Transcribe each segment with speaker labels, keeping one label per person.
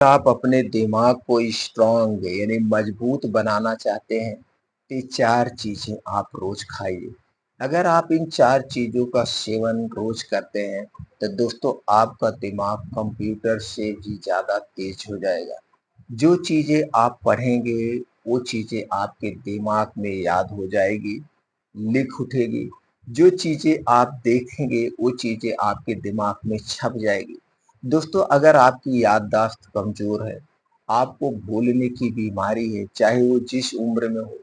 Speaker 1: आप अपने दिमाग को स्ट्रॉन्ग यानी मजबूत बनाना चाहते हैं, तो ये 4 चीज़ें आप रोज़ खाइए। अगर आप इन 4 चीज़ों का सेवन रोज़ करते हैं, तो दोस्तों आपका दिमाग कंप्यूटर से भी ज़्यादा तेज़ हो जाएगा। जो चीज़ें आप पढ़ेंगे, वो चीज़ें आपके दिमाग में याद हो जाएगी, लिख उठेगी। जो चीज़ें आप देखेंगे, वो चीज़ें आपके दिमाग में छप जाएगी। दोस्तों अगर आपकी याददाश्त कमज़ोर है, आपको भूलने की बीमारी है, चाहे वो जिस उम्र में हो,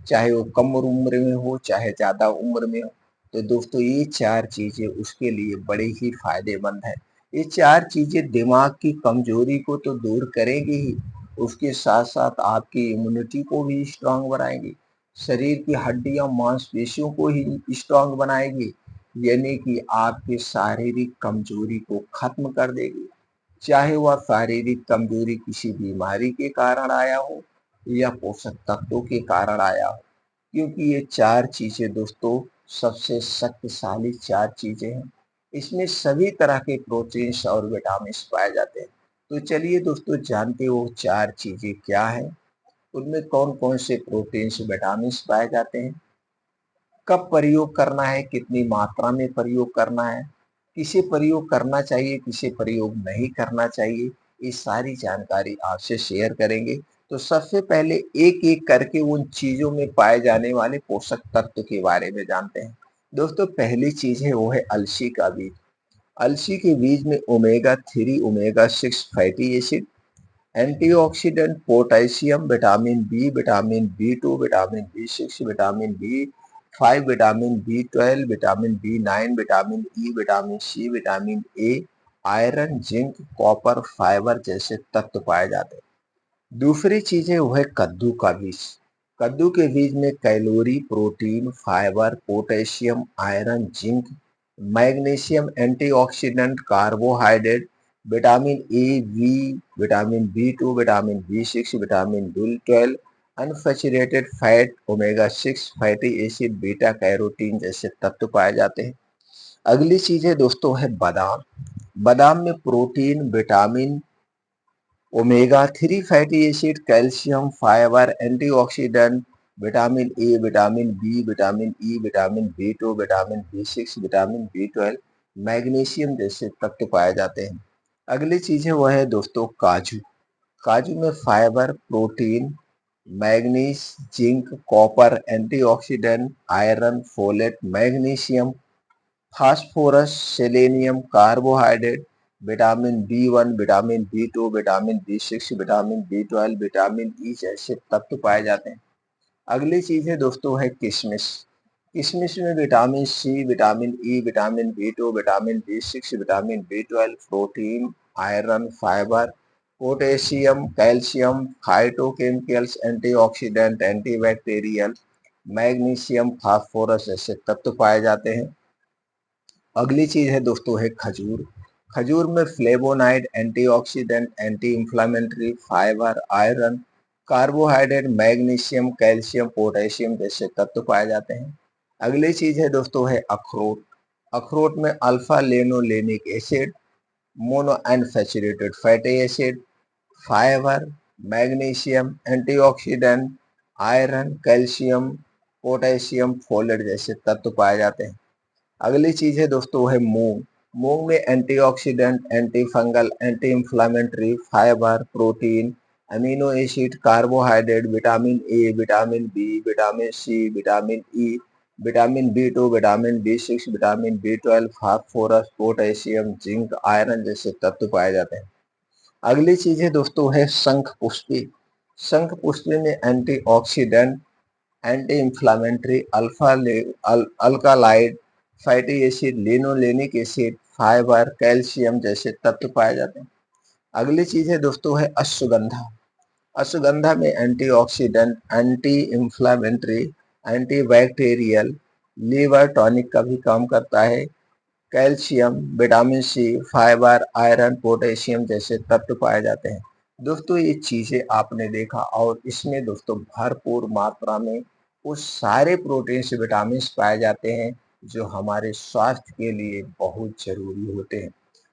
Speaker 1: चाहे वो कम उम्र में हो, चाहे ज़्यादा उम्र में हो, तो दोस्तों ये 4 चीज़ें उसके लिए बड़े ही फ़ायदेमंद हैं। ये 4 चीज़ें दिमाग की कमज़ोरी को तो दूर करेंगी ही, उसके साथ-साथ आपकी इम्यूनिटी को भी स्ट्रॉन्ग बनाएँगी, शरीर की हड्डियाँ, मांसपेशियों को ही स्ट्रॉन्ग बनाएगी, यानी कि आपकी शारीरिक कमज़ोरी को ख़त्म कर देगी। चाहे वह शारीरिक कमज़ोरी किसी बीमारी के कारण आया हो या पोषक तत्वों के कारण आया हो, क्योंकि ये 4 चीज़ें दोस्तों सबसे शक्तिशाली 4 चीज़ें हैं। इसमें सभी तरह के प्रोटीन्स और विटामिन्स पाए जाते हैं। तो चलिए दोस्तों जानते हैं वो 4 चीज़ें क्या हैं? उनमें कौन-कौन से प्रोटीन्स, विटामिन्स पाए जाते हैं? कब प्रयोग करना है, कितनी मात्रा में प्रयोग करना है, किसे प्रयोग करना चाहिए, किसे प्रयोग नहीं करना चाहिए, ये सारी जानकारी आपसे शेयर करेंगे। तो सबसे पहले एक-एक करके उन चीज़ों में पाए जाने वाले पोषक तत्व के बारे में जानते हैं। दोस्तों पहली चीज़ है वो है अलसी का बीज। अलसी के बीज में omega 3, omega 6 fatty acid, antioxidant, potassium, vitamin B, vitamin B 2, vitamin B 6, vitamin B 5, vitamin B 12, vitamin B 9, vitamin E, vitamin C, vitamin A, iron, zinc, copper, fibre जैसे तत्व पाए जाते हैं। दूसरी चीज है वो है कद्दू का बीज। कद्दू के बीज में calorie, protein, fibre, potassium, iron, zinc, magnesium, antioxidant, carbohydrate, vitamin A, B, vitamin B 2, vitamin B 6, vitamin B 12, unsaturated fat, omega 6 fatty acid, beta carotene जैसे तत्व पाए जाते हैं। अगली चीज है दोस्तों है बादाम। बादाम में protein, vitamin, omega 3 fatty acid, calcium, fibre, antioxidant, vitamin A, vitamin B, vitamin E, vitamin B 2, vitamin B 6, vitamin B 12, magnesium जैसे तत्व पाए जाते हैं। अगली चीज है वह है दोस्तों काजू। काजू में fibre, protein, manganese, zinc, copper, antioxidant, iron, folate, magnesium, phosphorus, selenium, carbohydrate, vitamin B 1, vitamin B 2, vitamin B 6, vitamin B 12, vitamin E जैसे तत्व पाए जाते हैं। अगली चीज है दोस्तों है किशमिश। किशमिश में vitamin C, vitamin E, vitamin B 2, vitamin B 6, vitamin B 12, protein, iron, fibre, potassium, calcium, phytochemicals, antioxidant, antibacterial, magnesium, phosphorus जैसे तत्व पाए जाते हैं। अगली चीज है दोस्तों है खजूर। खजूर में flavonoid, antioxidant, anti inflammatory, fibre, iron, carbohydrate, magnesium, calcium, potassium जैसे तत्व पाए जाते हैं। अगली चीज है दोस्तों है अखरोट। अखरोट में alpha linolenic acid, mono unsaturated fatty acid, fibre, magnesium, antioxidant, iron, calcium, potassium, folate जैसे तत्व पाए जाते हैं। अगली चीज है दोस्तों है मूंग। मूंग में antioxidant, anti fungal, anti inflammatory, fibre, protein, amino acid, carbohydrate, vitamin A, vitamin B, vitamin C, vitamin E, vitamin B 2, vitamin B 6, vitamin B 12, phosphorus, potassium, zinc, iron जैसे तत्व पाए जाते हैं। अगली चीज है दोस्तों है शंख पुष्पी। शंख पुष्पी में antioxidant, anti inflammatory, alkaloid, fatty acid, linolenic acid, fibre, calcium जैसे तत्व पाए जाते हैं। अगली चीज है दोस्तों है अश्वगंधा। अश्वगंधा में antioxidant, anti inflammatory, antibacterial, liver tonic का भी काम करता है, calcium, vitamin C, fibre, iron, potassium जैसे तत्व पाए जाते हैं। दोस्तों ये चीजें आपने देखा और इसमें दोस्तों भरपूर मात्रा में वो सारे प्रोटीन्स, विटामिन्स पाए जाते हैं जो हमारे स्वास्थ्य के लिए बहुत जरूरी होते हैं।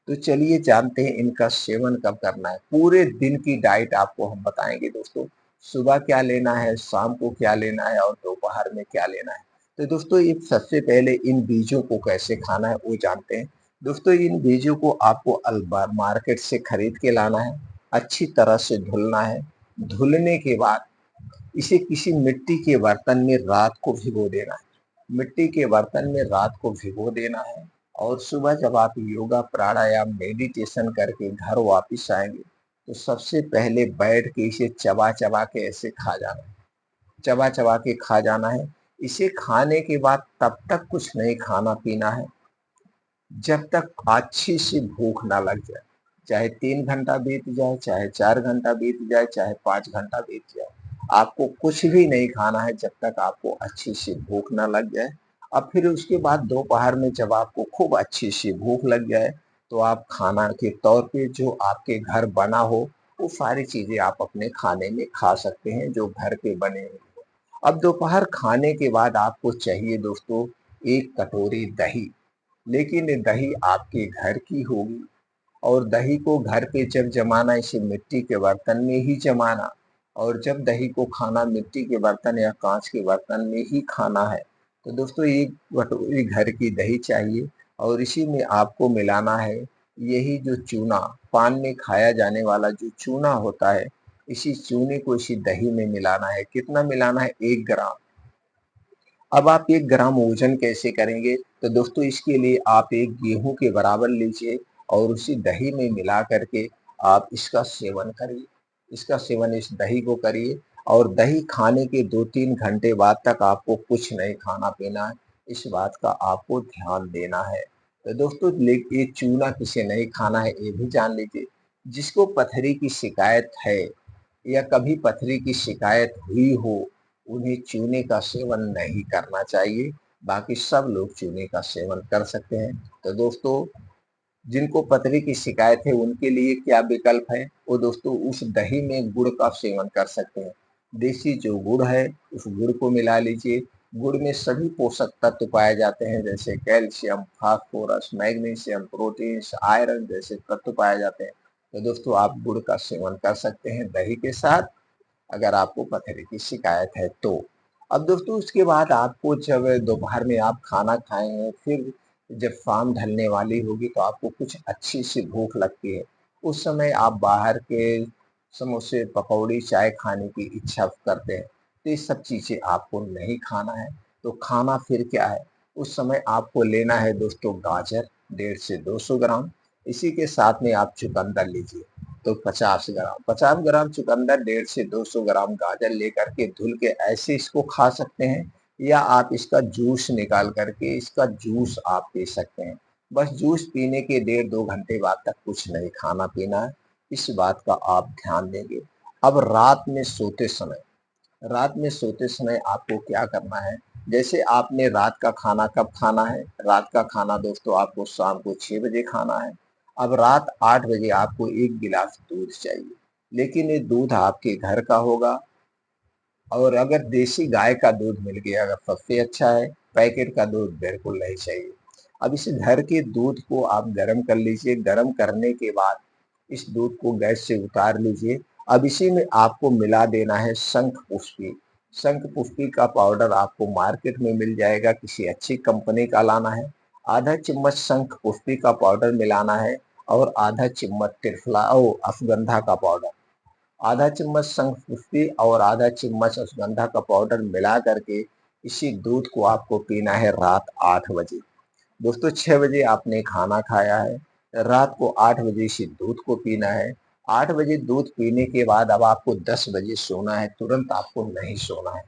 Speaker 1: तो चलिए जानते हैं इनका सेवन कब करना है। पूरे दिन की डाइट आपको हम बताएंगे दोस्तों। सुबह क्या लेना है, शाम को क्या लेना है और दोपहर में क्या लेना है। तो दोस्तों ये सबसे पहले इन बीजों को कैसे खाना है वो जानते हैं। दोस्तों इन बीजों को आपको मार्केट से खरीद के लाना है, अच्छी तरह से धुलना है। धुलने के बाद इसे किसी मिट्टी के बर्तन में रात को भिगो देना है। मिट्टी के बर्तन में रात को भिगो देना है और सुबह जब आप योगा प्राणायाम मेडिटेशन करके घर वापस आएंगे तो सबसे पहले बैठ के इसे चबा चबा के ऐसे खा जाना है। चबा चबा के खा जाना है। इसे खाने के बाद तब तक कुछ नहीं खाना पीना है जब तक अच्छी सी भूख ना लग जाए। चाहे 3 घंटा बीत जाए, चाहे 4 घंटा बीत जाए, चाहे 5 घंटा बीत जाए, आपको कुछ भी नहीं खाना है जब तक आपको अच्छी सी भूख ना लग जाए। अब फिर उसके बाद दोपहर में जब आपको खूब अच्छी सी भूख लग जाए तो आप खाना के तौर पे जो आपके घर बना हो वो सारी चीजें आप अपने खाने में खा सकते हैं जो घर पे बने हुए। अब दोपहर खाने के बाद आपको चाहिए दोस्तों 1 कटोरी दही। लेकिन ये दही आपके घर की होगी और दही को घर पे जब जमाना इसे मिट्टी के बर्तन में ही जमाना। और जब दही को खाना मिट्टी के बर्तन या कांच के बर्तन में ही खाना है तो दोस्तों 1 कटोरी घर की दही चाहिए और इसी में आपको मिलाना है यही जो चूना, पान में खाया जाने वाला जो चूना होता है, इसी चूने को इसी दही में मिलाना है। कितना मिलाना है? 1 ग्राम। अब आप 1 ग्राम वजन कैसे करेंगे? तो दोस्तों इसके लिए आप एक गेहूं के बराबर लीजिए और उसी दही में मिला करके आप इसका सेवन करिए। इसका सेवन इस दही को करिए और दही खाने के 2-3 घंटे बाद तक आपको कुछ नहीं खाना पीना है। इस बात का आपको ध्यान देना है। तो दोस्तों ये चूना किसे नहीं खाना है ये भी जान लीजिए। जिसको पथरी की शिकायत है या कभी पथरी की शिकायत हुई हो उन्हें चूने का सेवन नहीं करना चाहिए। बाकी सब लोग चूने का सेवन कर सकते हैं। तो दोस्तों जिनको पथरी की शिकायत है उनके लिए क्या विकल्प है? वो दोस्तों उस दही में गुड़ का सेवन कर सकते हैं। देसी जो गुड़ है उस गुड़ को मिला लीजिए। गुड़ में सभी पोषक तत्व पाए जाते हैं जैसे calcium, phosphorus, magnesium, proteins, iron जैसे तत्व पाए जाते हैं। तो दोस्तों आप गुड़ का सेवन कर सकते हैं दही के साथ अगर आपको पथरी की शिकायत है तो। अब दोस्तों उसके बाद आपको जब दोपहर में आप खाना खाएंगे फिर जब शाम ढलने वाली होगी तो आपको कुछ अच्छी सी भूख लगती है। उस समय आप बाहर के समोसे, पकौड़ी, चाय खाने की इच्छा करते हैं। तो ये सब चीजें आपको नहीं खाना है। तो खाना फिर क्या है? उस समय आपको लेना है दोस्तों गाजर 150 से 200 ग्राम। इसी के साथ में आप चुकंदर लीजिए तो 50 ग्राम चुकंदर, 150 से 200 ग्राम गाजर लेकर के धुल के ऐसे इसको खा सकते हैं या आप इसका जूस निकाल करके इसका जूस आप पी सकते हैं। बस जूस पीने के 1.5-2 घंटे बाद तक कुछ नहीं खाना पीना है। इस बात का आप ध्यान देंगे। अब रात में सोते समय आपको क्या करना है? जैसे आपने रात का खाना कब खाना है? रात का खाना दोस्तों आपको शाम को 6 बजे खाना है। अब रात 8 बजे आपको 1 गिलास दूध चाहिए। लेकिन ये दूध आपके घर का होगा और अगर देसी गाय का दूध मिल गया अगर सबसे अच्छा है। पैकेट का दूध बिल्कुल नहीं चाहिए। अब इस घर के दूध को आप गर्म कर लीजिए। गर्म करने के बाद इस दूध को गैस से उतार लीजिए। अब इसी में आपको मिला देना है शंख पुष्पी। शंख पुष्पी का पाउडर आपको मार्केट में मिल जाएगा, किसी अच्छी कंपनी का लाना है। आधा चम्मच शंख पुष्पी का पाउडर मिलाना है और आधा चम्मच त्रिफला ओ अश्वगंधा का पाउडर, आधा चम्मच शंख पुष्पी और आधा चम्मच अश्वगंधा का पाउडर मिला करके इसी दूध को आपको पीना है रात 8 बजे। दोस्तों 6 बजे आपने खाना खाया है, रात को 8 बजे इसी दूध को पीना है। 8 बजे दूध पीने के बाद अब आपको 10 बजे सोना है। तुरंत आपको नहीं सोना है,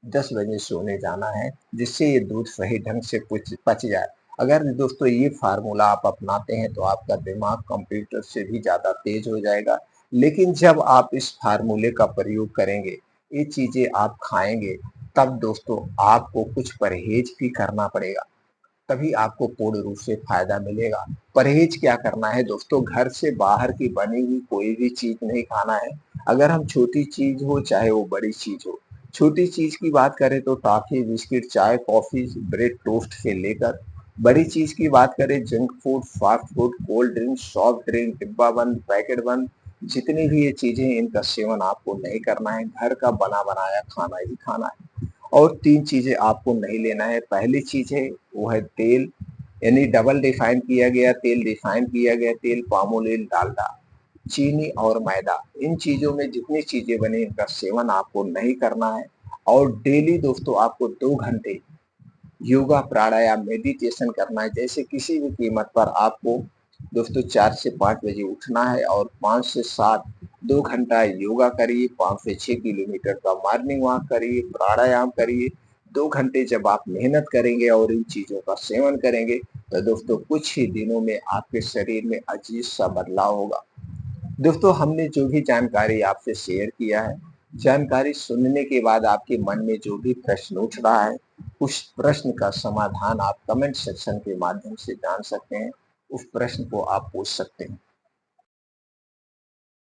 Speaker 1: 10 बजे सोने जाना है जिससे ये दूध सही ढंग से पच जाए। अगर दोस्तों ये फार्मूला आप अपनाते हैं तो आपका दिमाग कंप्यूटर से भी ज़्यादा तेज हो जाएगा। लेकिन जब आप इस फार्मूले का प्रयोग करेंगे, ये चीज़ें आप खाएंगे, तब दोस्तों आपको कुछ परहेज भी करना पड़ेगा, तभी आपको पूर्ण रूप से फायदा मिलेगा। परहेज क्या करना है दोस्तों? घर से बाहर की बनी हुई कोई भी चीज नहीं खाना है। अगर हम छोटी चीज हो चाहे वो बड़ी चीज हो, छोटी चीज की बात करें तो टॉफी, बिस्किट, चाय, कॉफी, ब्रेड, टोस्ट से लेकर बड़ी चीज की बात करें, junk food, fast food, cold drink, soft drink, डिब्बा बंद, पैकेट बंद, जितनी भी ये चीजें, इनका सेवन आपको नहीं करना है। घर का बना बनाया खाना ही खाना है। और तीन चीजें आपको नहीं लेना है। पहली चीज है वो है तेल, यानी डबल रिफाइन किया गया तेल, रिफाइन किया गया तेल, पाम ऑयल, डालडा, चीनी और मैदा। इन चीजों में जितनी चीजें बनी, इनका सेवन आपको नहीं करना है। और डेली दोस्तों आपको 2 घंटे योगा, प्राणायाम, मेडिटेशन करना है। जैसे किसी भी कीमत पर आपको दोस्तों 4 से 5 बजे उठना है और 5 से 7 2 घंटा योगा करिए, 5 से 6 किलोमीटर का मॉर्निंग वॉक करिए, प्राणायाम करिए। 2 घंटे जब आप मेहनत करेंगे और इन चीजों का सेवन करेंगे, तो दोस्तों कुछ ही दिनों में आपके शरीर में अजीब सा बदलाव होगा। दोस्तों, हमने जो भी जानकारी आपसे शेयर किया है, जानकारी सुनने के बाद आपके मन में जो भी प्रश्न उठ रहा है, उस प्रश्न का समाधान आप कमेंट सेक्शन के माध्यम से जान सकते हैं। उस प्रश्न को आप पूछ सकते हैं।